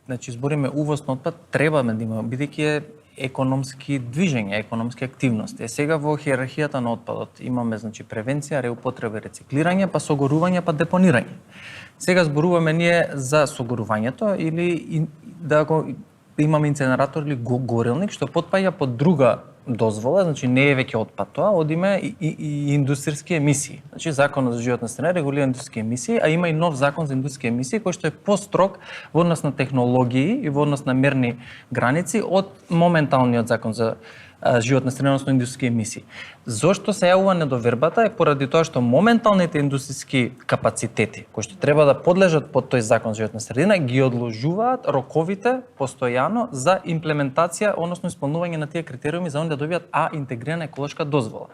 значи збориме увоз на отпад, требаме да има, бидејќи е економски движење, економски активности. Сега во хиерархијата на отпадот имаме значи превенција, реупотреба и рециклирање, па согорување, па депонирање. Сега зборуваме ние за согорувањето или да го имаме инценератор или горелник што потпаѓа под друга дозвола, значи не е веќе отпад тоа, одиме и индустријски емисии. Значи законот за животна средина регулира индустријски емисии, а има и нов закон за индустријски емисии кој што е построг во однос на технологии и во однос на мерни граници од моменталниот закон за животна средина, односно индустријски емисии. Зошто се јавува недовербата е поради тоа што моменталните индустријски капацитети кои што треба да подлежат под тој закон за животна средина ги одложуваат роковите постојано за имплементација, односно исполнување на тие критериуми за да добијат интегрирана еколошка дозвола.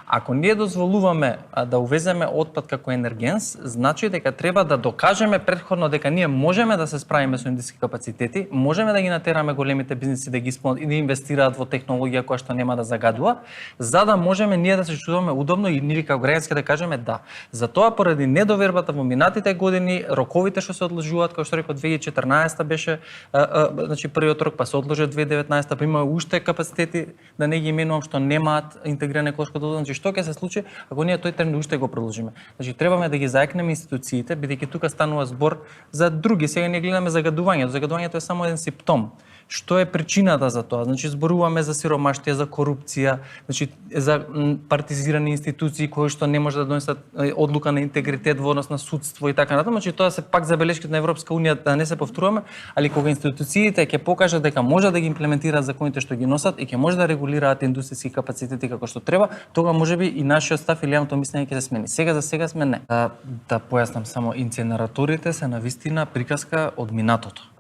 Ако ние дозволуваме да увеземе отпад како енергенс, значи дека треба да докажеме претходно дека ние можеме да се справиме со индустријски капацитети, можеме да ги натераме големите бизниси да ги исполнат и да инвестираат во технологија која што нема да загадува, за да можеме ние да се чувствуваме удобно и ние како граѓани да кажеме да. Затоа поради недовербата во минатите години, роковите што се одложуваат, како што реков 2014 беше значи првиот рок, па се одложи 2019, па има уште капацитети да не ги именувам што немаат интегрирана еколошка дозвола. Значи што ќе се случи ако ние тој термин уште го продолжиме? Значи требаме да ги заекнеме институциите, бидејќи тука станува збор за други. Сега ние гледаме загадувањето. Загадувањето е само еден симптом. Што е причината за тоа? Значи зборуваме за сиромаштија, за корупција, значи за партизирани институции кои што не може да донесат одлука на интегритет во однос на судство и така натаму. Значи тоа се пак забелешките на Европска унија да не се повторуваме, али кога институциите ќе покажат дека може да ги имплементираат законите што ги носат и ќе може да регулираат индустријски капацитети како што треба, тога можеби и нашиот став или јавното мислење ќе се смени. Сега за сега сме не. Да појаснам само, инценераторите се навистина приказка од минатото.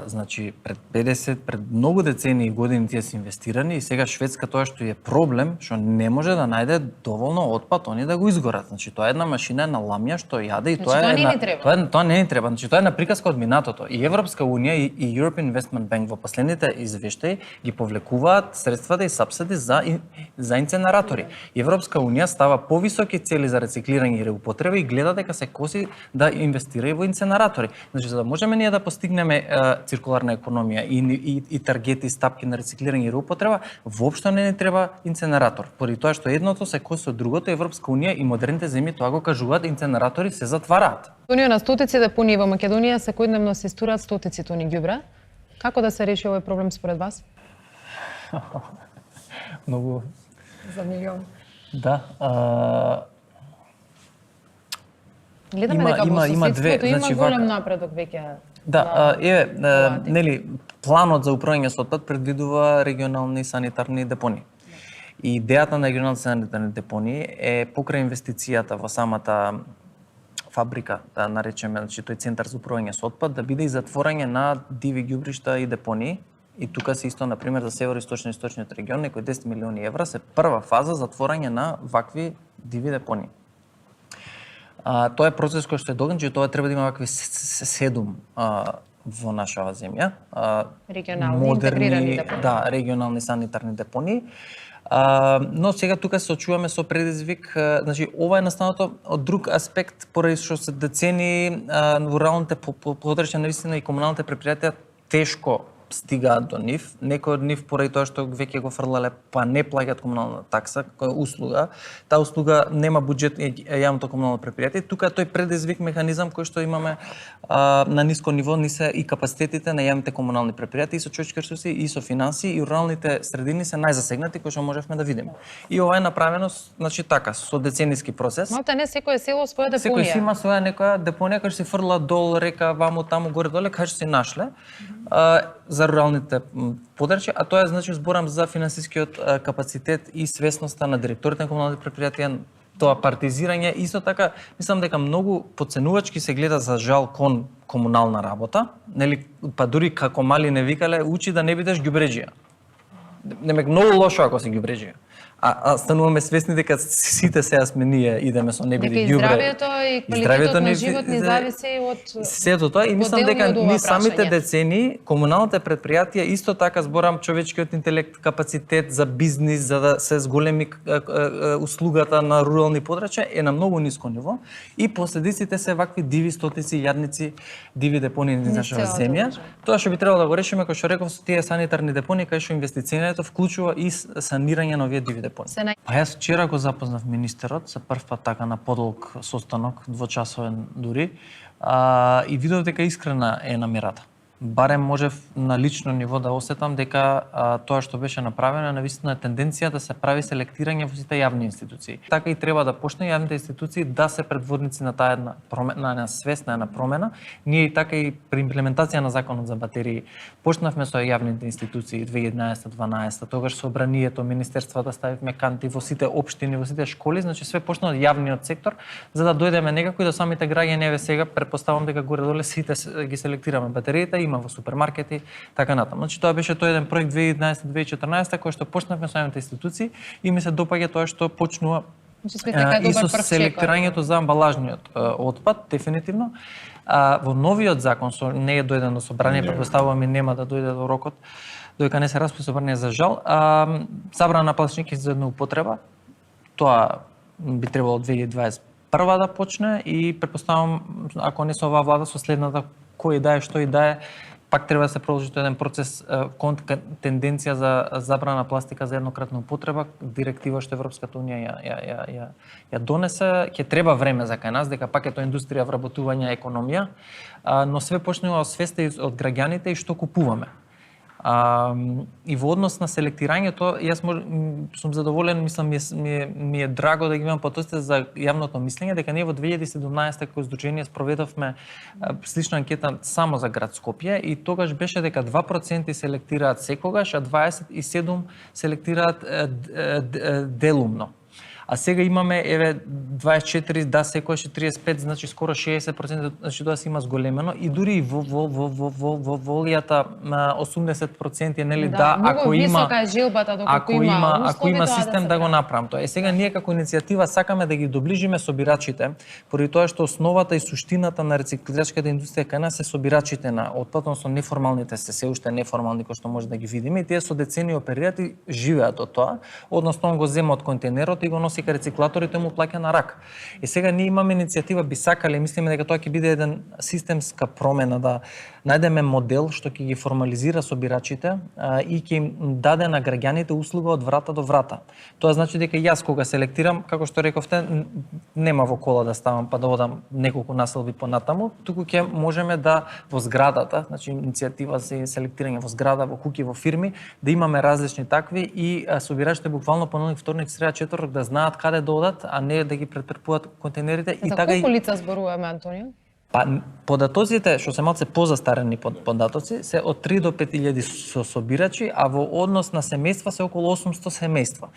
Значи пред 50, пред многу децении и години тие се инвестирани и сега Шведска тоа што е проблем, што не може да најде доволно отпад они да го изгорат. Значи тоа е една машина на ламја што јаде и тоа е тоа не ни треба. Значи тоа е на приказка од минатото. И Европска унија и European Investment Bank во последните извештаи ги повлекуваат средствата и сапсиди за инценератори. Европска унија става повисоки цели за рециклирање и реупотреба и гледа дека се коси да инвестира и во инценератори. Значи за да можеме ние да постигнеме циркуларна економија и таргети и стапки на рециклирање и реупотреба, воопшто не ни треба инценератор. Поради тоа што едното се коси од другото, Европска унија и модерните земји тоа го кажуваат, инценератори се затвараат. Македонија на стотици депонии во Македонија секојдневно се истураат стотици тони ѓубре. Како да се реши овој проблем според вас? Многу за милион. Да, гледаме дека во соседството има голем напредок веќе. Да, нели планот за управување со отпад предвидува регионални санитарни депонии. И идејата на регионални санитарни депонии е покрај инвестицијата во самата фабрика, да наречеме, значи тој центар за управување со отпад, да биде и затворање на диви ѓубришта и депонии. И тука се исто, например, за северо-источниот регион, некои 10 милиони евра се прва фаза затворање на вакви диви депонии. Тоа е процес кој што е доган, че тоа треба да има вакви 7 во нашава земја. Регионални интегрирани депонии. Да, регионални санитарни депонии. Но сега тука се очуваме со предизвик, значи ова е настанато од друг аспект, поради што се децени во руралните подрачја навистина и комуналните предпријатија тешко стигаат до нив. Некои од нив поради тоа што веќе го фрлале, па не плаќаат комунална такса, која услуга. Таа услуга нема буџет јавното комунално предпријатие. Тука тој предизвик механизам кој што имаме на ниско ниво ни се и капацитетите на јавните комунални предпријатија, и со човечки ресурси, и со финансии, и руралните средини се најзасегнати кои што можевме да видиме. И ова е направено, значи така, со децениски процес. Малте не секое село своја депонија. Секој си има своја некоја депонија која што се фрла дол река, ваму таму горе доле, кај што се нашле. За руралните подрачја, а тоа е, значи, зборам за финансискиот капацитет и свесноста на директорите на комуналните предпријатија, тоа партизирање. Исто така, мислам дека многу подценувачки се гледа за жал кон комунална работа, нели, па дури како мали не викале, учи да не бидеш ѓубреџија. Немек многу лошо ако си ѓубреџија. А стануваме свесни дека сите сега сме ние идеме со небиди Дека и ѓубре. здравието и квалитетот на живот не зависи од сето тоа и мислам поделни дека од ова ние самите прашање. децени, комуналните предпријатија исто така зборам човечкиот интелект, капацитет за бизнис, за да се зголеми услугата на рурални подрачја е на многу ниско ниво и последиците се вакви диви стотици јадници, диви депонии на нашава целата земја. држава. Тоа што би требало да го решиме, кој што реков, со тие санитарни депонии, кај што инвестицијето вклучува и санирање на овие диви депонии. Се Па јас вчера го запознав министерот за прв пат така на подолг состанок, двочасовен дури, и видов дека искрена е намерата. Барем можев на лично ниво да осетам дека тоа што беше направено е навистина тенденција да се прави селектирање во сите јавни институции. Така и треба да почне јавните институции да се предводници на таа една промена, на една свесна една промена. Ние и така и при имплементација на законот за батерии почнавме со јавните институции 2011-12, тогаш собранието, министерствата ставивме канти во сите општини, во сите школи, значи све почна од јавниот сектор за да дојдеме некако и до самите граѓани. Еве сега претпоставам дека горе-доле сите ги селектираме батериите, има во супермаркети, така натаму. Значи тоа беше тој еден проект 2011-2014 кој што почнавме со јавните институции и ми се допаѓа тоа што почнува и со селектирањето за амбалажниот отпад, дефинитивно. Во новиот закон, со не е дојден до собрание, претпоставувам и нема да дојде до рокот, додека не се распушти собрание за жал, забрана на пластички за една употреба, тоа би требало 2021 да почне и претпоставам, ако не со оваа влада, со следната, кој да е, што и да е, пак треба да се продолжи тој еден процес кон тенденција за забрана на пластика за еднократна употреба, директива што Европската унија ја донесе. Ќе треба време за кај нас, дека пак е тоа индустрија, вработување, економија, но све почнува од свеста од граѓаните и што купуваме. И во однос на селектирањето, јас сум задоволен, мислам ми е драго да ги имам потоците за јавното мислење, дека ние во 2017 кој Сдружение спроведовме слична анкета само за град Скопје и тогаш беше дека 2% селектираат секогаш, а 27 селектираат делумно. А сега имаме еве 24, да секојаш 35, значи скоро 60%, значи тоа се има зголемено и дури и во волијата на 80% нели ако има е жилбата доколку ако има систем да го направам тоа. Сега ние како иницијатива сакаме да ги доближиме собирачите, поради тоа што основата и суштината на рециклирачката индустрија кај нас се собирачите на отпад, односно неформалните се уште неформални кои што може да ги видиме и тие со децени оперираат и живеат од тоа, односно он го зема од контейнерот и го носи кај рециклаторите му плаќа на рак. И сега ние имаме иницијатива, би сакале, мислиме дека тоа ќе биде еден системска промена, да најдеме модел што ќе ги формализира собирачите и ќе им даде на граѓаните услуга од врата до врата. Тоа значи дека јас кога селектирам, како што рековте, нема во кола да ставам па да одам неколку населби понатаму, туку ќе можеме да во зградата, значи иницијатива за селектирање во зграда, во куќи, во фирми, да имаме различни такви и собирачите буквално понеделник, вторник, среда, четврток да знаат каде да одат, а не да ги претрпуваат контейнерите. За колку лица зборуваме, Антонио? Па податоците што се малце позастарени податоци се од 3 до 5000 со собирачи, а во однос на семејства се околу 800 семејства.